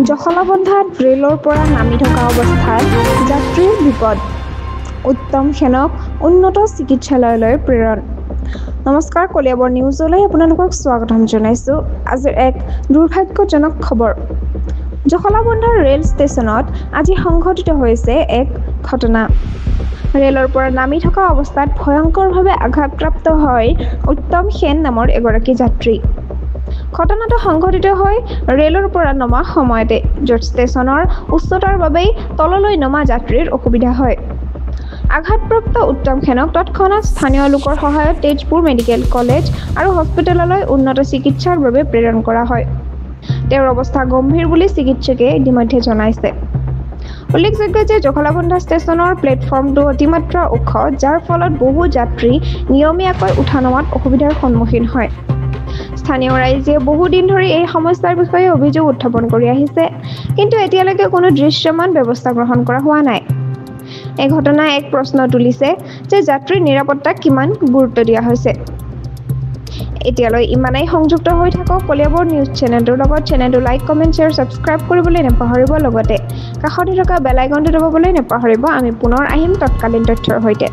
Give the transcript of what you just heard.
জখলাবন্ধাত ৰেলৰ পৰা নামি থকা অৱস্থাত যাত্ৰীৰ বিপদ। উত্তম সেনক উন্নত চিকিৎসালয়লৈ প্ৰেৰণ। নমস্কাৰ, কলিয়াবৰ নিউজলৈ আপোনালোকক স্বাগতম জনাইছোঁ। আজিৰ এক দুৰ্ভাগ্যজনক খবৰ। জখলাবন্ধাৰ ৰেল ষ্টেচনত আজি সংঘটিত হৈছে এক ঘটনা। ৰেলৰ পৰা নামি থকা অৱস্থাত ভয়ংকৰভাৱে আঘাতপ্ৰাপ্ত হয় উত্তম সেন নামৰ এগৰাকী যাত্ৰী। ঘটনাটো সংঘটিত হয় ৰেলৰ পৰা নমা সময়তে, য'ত ষ্টেচনৰ উচ্চতাৰ বাবেই তললৈ নমা যাত্ৰীৰ অসুবিধা হয়। আঘাতপ্ৰাপ্ত উত্তম সেনক তৎক্ষণাত স্থানীয় লোকৰ সহায়ত তেজপুৰ মেডিকেল কলেজ আৰু হস্পিটেললৈ উন্নত চিকিৎসাৰ বাবে প্ৰেৰণ কৰা হয়। তেওঁৰ অৱস্থা গম্ভীৰ বুলি চিকিৎসকে ইতিমধ্যে জনাইছে। উল্লেখযোগ্য যে জখলাবন্ধা ষ্টেচনৰ প্লেটফৰ্মটো অতিমাত্ৰা ওখ, যাৰ ফলত বহু যাত্ৰী নিয়মীয়াকৈ উঠা নমাত অসুবিধাৰ সন্মুখীন হয়। স্থানীয় ৰাইজে বহুদিন ধৰি এই সমস্যাৰ বিষয়ে অভিযোগ উত্থাপন কৰি আহিছে, কিন্তু এতিয়ালৈকে কোনো দৃশ্যমান ব্যৱস্থা গ্ৰহণ কৰা হোৱা নাই। এই ঘটনাই এক প্ৰশ্ন তুলিছে যে যাত্ৰীৰ নিৰাপত্তাক কিমান গুৰুত্ব দিয়া হৈছে। এতিয়ালৈ ইমানেই। সংযুক্ত হৈ থাকক কলিয়াবৰ নিউজ চেনেলটোৰ লগত। চেনেলটো লাইক, কমেণ্ট, শ্বেয়াৰ, ছাবস্ক্ৰাইব কৰিবলৈ নাপাহৰিব। লগতে কাষতে থকা বেল আইকনটো দবাবলৈ নাপাহৰিব। আমি পুনৰ আহিম তৎকালীন তথ্যৰ সৈতে।